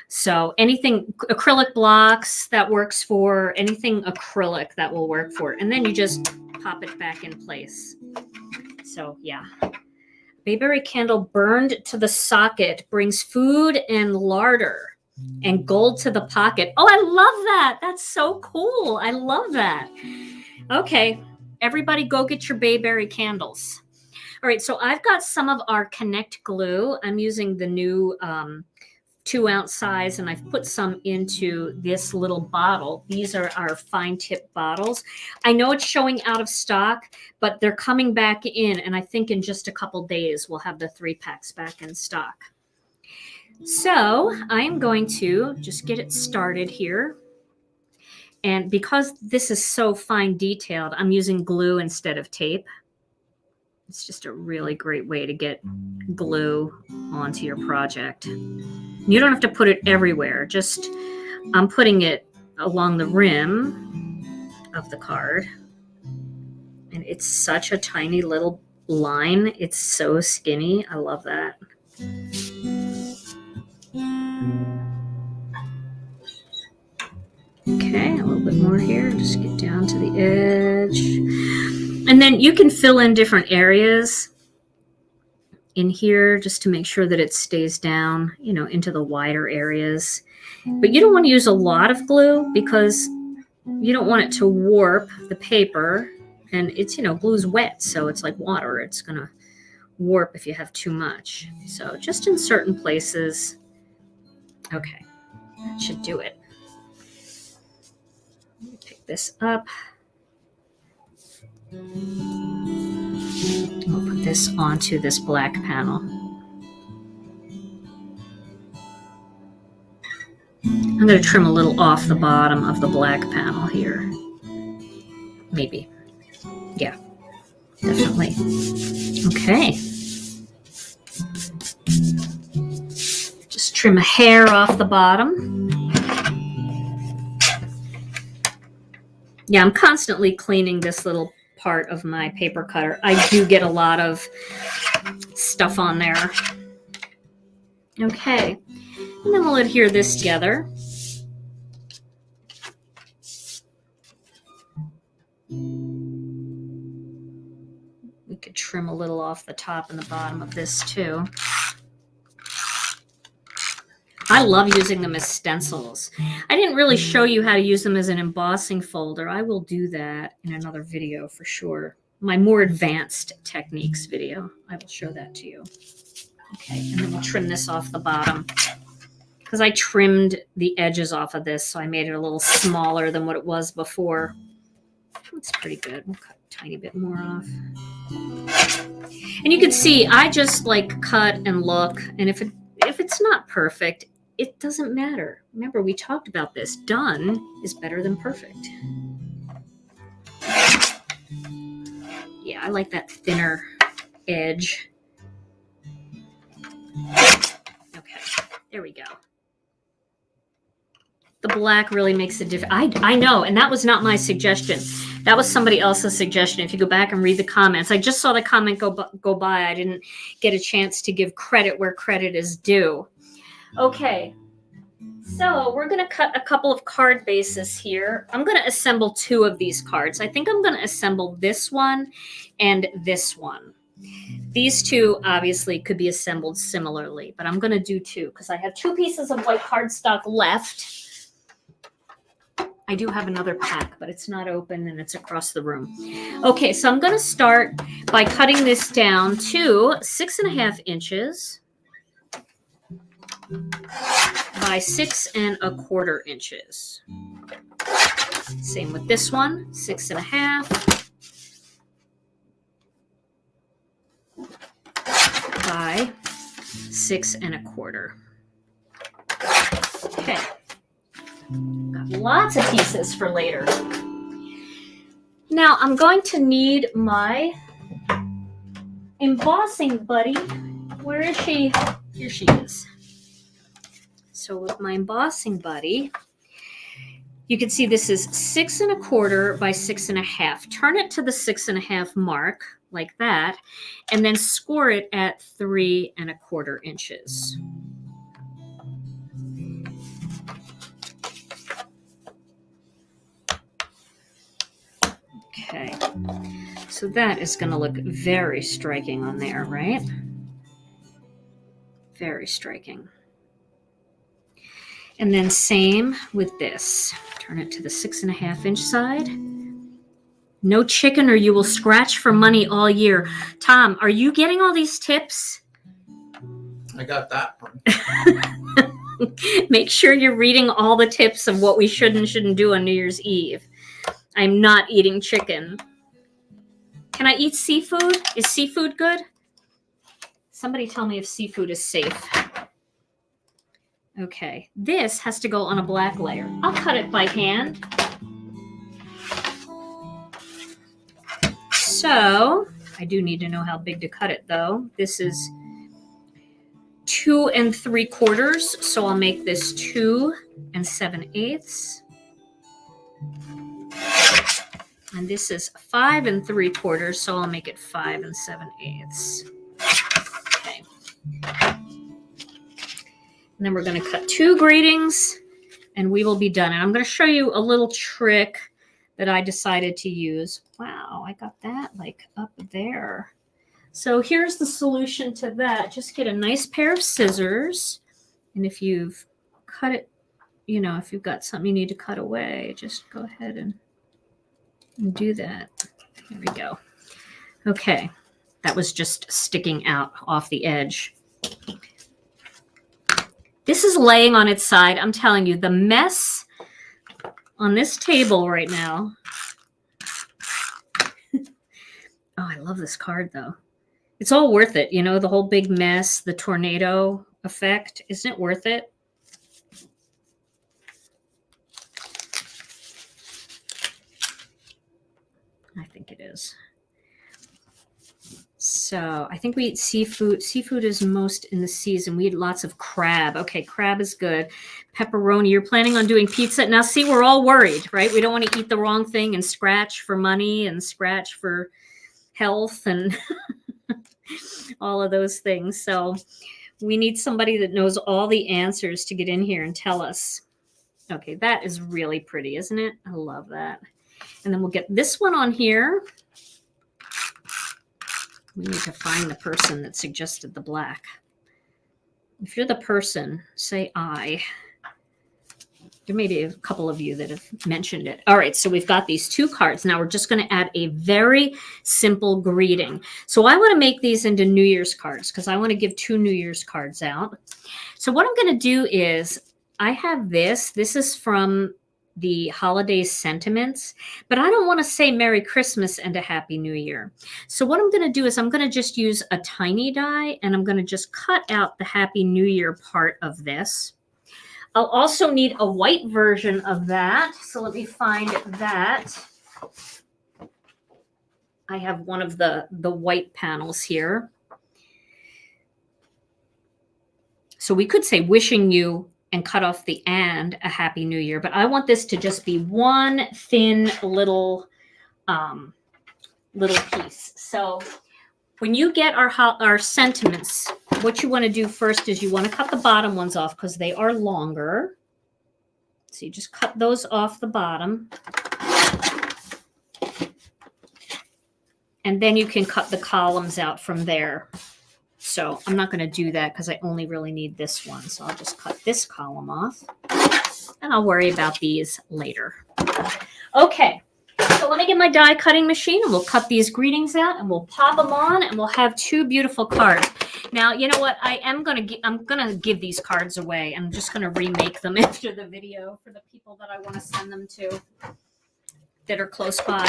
Speaker 1: So anything, acrylic blocks that works for, anything acrylic that will work for it. And then you just pop it back in place. So yeah. Bayberry candle burned to the socket brings food and larder and gold to the pocket. Oh, I love that. That's so cool. I love that. Okay, everybody go get your bayberry candles. All right, so I've got some of our Connect glue. I'm using the new 2-ounce size, and I've put some into this little bottle. These are our fine tip bottles. I know it's showing out of stock, but they're coming back in, and I think in just a couple days we'll have the 3-packs back in stock. So I am going to just get it started here. And because this is so fine detailed, I'm using glue instead of tape. It's just a really great way to get glue onto your project. You don't have to put it everywhere. Just, I'm putting it along the rim of the card. And it's such a tiny little line. It's so skinny. I love that. Okay, a little bit more here. Just get down to the edge. And then you can fill in different areas in here just to make sure that it stays down, you know, into the wider areas. But you don't want to use a lot of glue because you don't want it to warp the paper. And it's, you know, glue's wet, so it's like water. It's going to warp if you have too much. So just in certain places. Okay, that should do it. Let me pick this up. We'll put this onto this black panel. I'm going to trim a little off the bottom of the black panel here. Maybe. Yeah, definitely. Okay. Just trim a hair off the bottom. Yeah, I'm constantly cleaning this little part of my paper cutter. I do get a lot of stuff on there. Okay, and then we'll adhere this together. We could trim a little off the top and the bottom of this too. I love using them as stencils. I didn't really show you how to use them as an embossing folder. I will do that in another video for sure. My more advanced techniques video. I will show that to you. Okay, and then we'll trim this off the bottom. Because I trimmed the edges off of this, so I made it a little smaller than what it was before. That's pretty good. We'll cut a tiny bit more off. And you can see, I just like cut and look, and if it's not perfect, it doesn't matter. Remember, we talked about this. Done is better than perfect. Yeah, I like that thinner edge. Okay, there we go. The black really makes a difference. I know, and that was not my suggestion. That was somebody else's suggestion. If you go back and read the comments, I just saw the comment go by. I didn't get a chance to give credit where credit is due. Okay, so we're going to cut a couple of card bases here. I'm going to assemble 2 of these cards. I think I'm going to assemble this one and this one. These 2 obviously could be assembled similarly, but I'm going to do 2 because I have 2 pieces of white cardstock left. I do have another pack, but it's not open and it's across the room. Okay, so I'm going to start by cutting this down to 6.5 inches by 6.25 inches. Same with this one, 6.5 by 6.25. Okay. Got lots of pieces for later. Now I'm going to need my embossing buddy. Where is she? Here she is. So with my embossing buddy, you can see this is 6.25 by 6.5. Turn it to the 6.5 mark like that, and then score it at 3.25 inches. Okay, so that is going to look very striking on there, right? Very striking. And then same with this. Turn it to the 6.5 inch side. No chicken or you will scratch for money all year. Tom, are you getting all these tips?
Speaker 2: I got that one.
Speaker 1: Make sure you're reading all the tips of what we should and shouldn't do on New Year's Eve. I'm not eating chicken. Can I eat seafood? Is seafood good? Somebody tell me if seafood is safe. Okay, this has to go on a black layer. I'll cut it by hand. So, I do need to know how big to cut it though. This is 2 3/4, so I'll make this 2 7/8. And this is 5 3/4, so I'll make it 5 7/8. Okay. And then we're going to cut 2 gratings, and we will be done. And I'm going to show you a little trick that I decided to use. Wow, I got that like up there. So here's the solution to that. Just get a nice pair of scissors, and if you've cut it, you know, if you've got something you need to cut away, just go ahead and do that. There we go. Okay, that was just sticking out off the edge. This is laying on its side. I'm telling you, the mess on this table right now. Oh, I love this card though. It's all worth it. You know, the whole big mess, the tornado effect. Isn't it worth it? I think it is. So I think we eat seafood. Seafood is most in the season. We eat lots of crab. Okay, crab is good. Pepperoni. You're planning on doing pizza. Now, see, we're all worried, right? We don't want to eat the wrong thing and scratch for money and scratch for health and all of those things. So we need somebody that knows all the answers to get in here and tell us. Okay, that is really pretty, isn't it? I love that. And then we'll get this one on here. We need to find the person that suggested the black. If you're the person, say I. There may be a couple of you that have mentioned it. All right, so we've got these two cards. Now we're just going to add a very simple greeting. So I want to make these into New Year's cards because I want to give 2 New Year's cards out. So what I'm going to do is I have this. This is from the holiday sentiments, but I don't want to say Merry Christmas and a Happy New Year. So what I'm going to do is I'm going to just use a tiny die and I'm going to just cut out the Happy New Year part of this. I'll also need a white version of that. So let me find that. I have one of the white panels here. So we could say wishing you and cut off the and a Happy New Year. But I want this to just be one thin little piece. So when you get our sentiments, what you want to do first is you want to cut the bottom ones off because they are longer. So you just cut those off the bottom. And then you can cut the columns out from there. So I'm not going to do that because I only really need this one. So I'll just cut this column off and I'll worry about these later. Okay, so let me get my die cutting machine and we'll cut these greetings out and we'll pop them on and we'll have 2 beautiful cards. Now, you know what? I'm going to give these cards away. I'm just going to remake them after the video for the people that I want to send them to that are close by.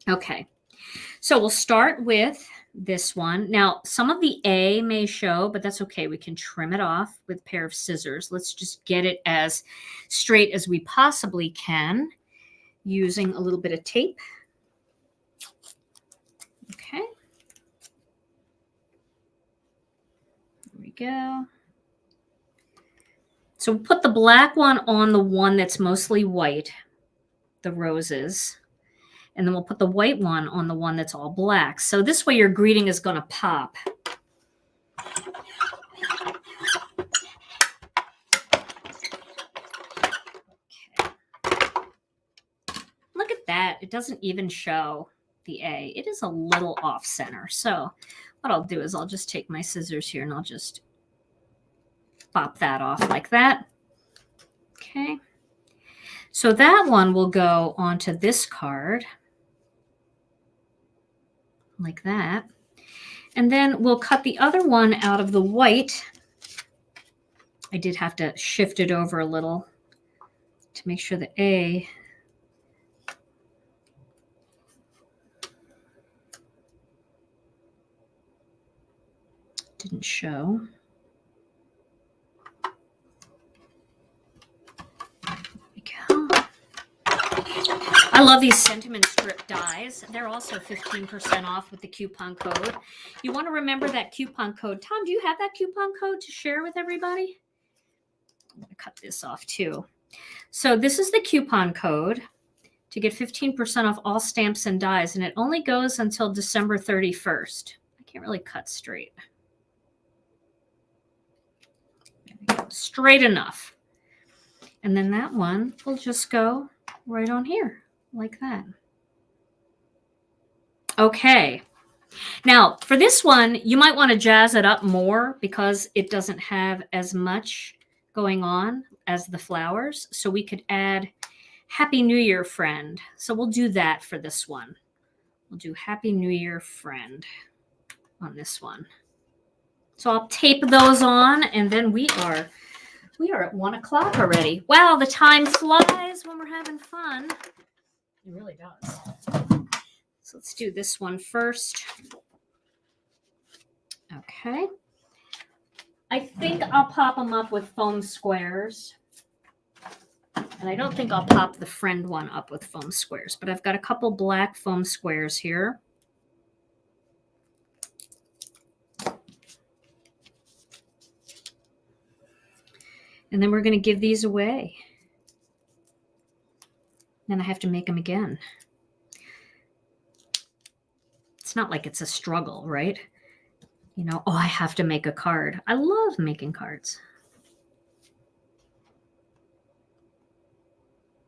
Speaker 1: Okay, so we'll start with this one. Now, some of the A may show, but that's okay. We can trim it off with a pair of scissors. Let's just get it as straight as we possibly can using a little bit of tape. Okay. There we go. So we'll put the black one on the one that's mostly white, the roses. And then we'll put the white one on the one that's all black. So this way your greeting is going to pop. Okay. Look at that. It doesn't even show the A. It is a little off center. So what I'll do is I'll just take my scissors here and I'll just pop that off like that. Okay. So that one will go onto this card. Like that. And then we'll cut the other one out of the white. I did have to shift it over a little to make sure the A didn't show. There we go. I love these sentiment strip dies. They're also 15% off with the coupon code. You want to remember that coupon code. Tom, do you have that coupon code to share with everybody? I'm going to cut this off too. So this is the coupon code to get 15% off all stamps and dies, and it only goes until December 31st. I can't really cut straight. There we go. Straight enough. And then that one will just go right on here. Like that. Okay. Now, for this one, you might want to jazz it up more because it doesn't have as much going on as the flowers. So we could add Happy New Year, friend. So we'll do that for this one. We'll do Happy New Year, friend on this one. So I'll tape those on and then we are at 1 o'clock already. Wow, the time flies when we're having fun. It really does. So let's do this one first. Okay. I think I'll pop them up with foam squares. And I don't think I'll pop the friend one up with foam squares, but I've got a couple black foam squares here. And then we're going to give these away. Then I have to make them again. It's not like it's a struggle, right? You know, oh, I have to make a card. I love making cards.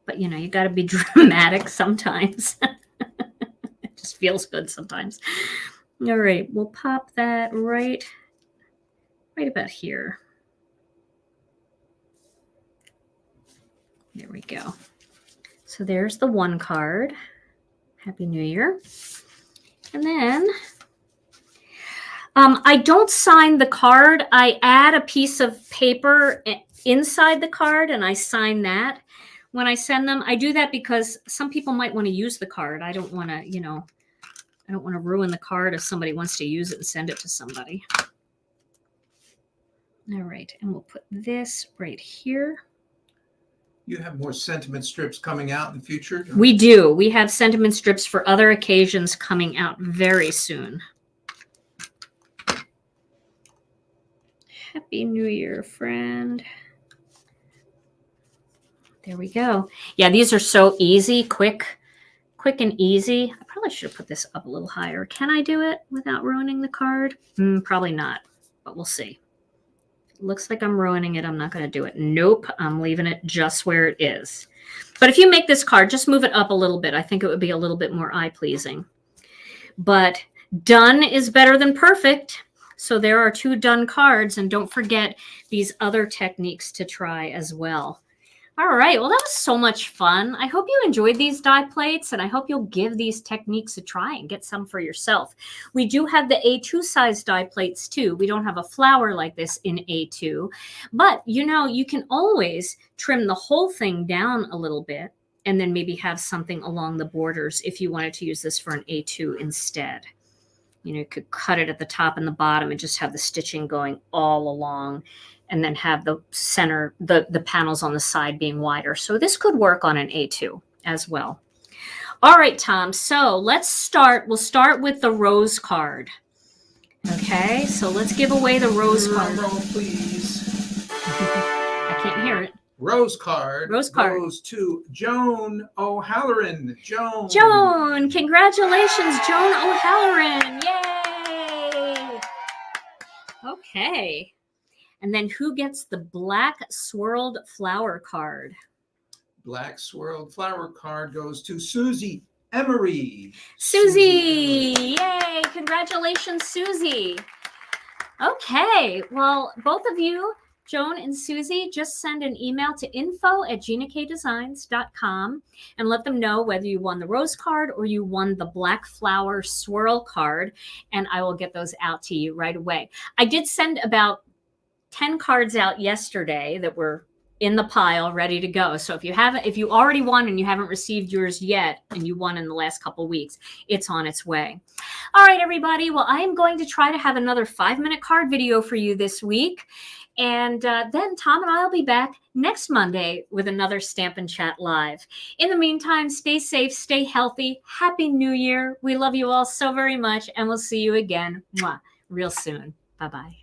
Speaker 1: But, you know, you got to be dramatic sometimes. It just feels good sometimes. All right, we'll pop that right about here. There we go. So there's the one card. Happy New Year. And then I don't sign the card. I add a piece of paper inside the card and I sign that. When I send them, I do that because some people might want to use the card. I don't want to, you know, I don't want to ruin the card if somebody wants to use it and send it to somebody. All right, and we'll put this right here.
Speaker 2: You have more sentiment strips coming out in the future?
Speaker 1: We do. We have sentiment strips for other occasions coming out very soon. Happy New Year, friend. There we go. Yeah, these are so easy, quick and easy. I probably should have put this up a little higher. Can I do it without ruining the card? Probably not, but we'll see. Looks like I'm ruining it. I'm not going to do it. Nope. I'm leaving it just where it is. But if you make this card, just move it up a little bit. I think it would be a little bit more eye-pleasing. But done is better than perfect. So there are 2 done cards. And don't forget these other techniques to try as well. All right. Well, that was so much fun. I hope you enjoyed these die plates, and I hope you'll give these techniques a try and get some for yourself. We do have the A2 size die plates too. We don't have a flower like this in A2, but you know, you can always trim the whole thing down a little bit and then maybe have something along the borders if you wanted to use this for an A2 instead. You know, you could cut it at the top and the bottom and just have the stitching going all along, and then have the center, the panels on the side being wider. So this could work on an A2 as well. All right, Tom, so let's start. We'll start with the rose card. Okay, so let's give away the rose card.
Speaker 2: Roll, please.
Speaker 1: I can't hear it.
Speaker 2: Rose card.
Speaker 1: Rose card
Speaker 2: goes to Joan O'Halloran. Joan.
Speaker 1: Joan, congratulations, Joan O'Halloran. Yay! Okay. And then who gets the black swirled flower card?
Speaker 2: Black swirled flower card goes to Suzy Emery.
Speaker 1: Suzy! Yay! Congratulations, Suzy. Okay. Well, both of you, Joan and Suzy, just send an email to info@ginakdesigns.com and let them know whether you won the rose card or you won the black flower swirl card, and I will get those out to you right away. I did send about 10 cards out yesterday that were in the pile ready to go. So if you already won and you haven't received yours yet, and you won in the last couple of weeks, it's on its way. All right, everybody. Well, I am going to try to have another 5-minute card video for you this week. And then Tom and I will be back next Monday with another Stamp and Chat Live. In the meantime, stay safe, stay healthy. Happy New Year. We love you all so very much, and we'll see you again real soon. Bye-bye.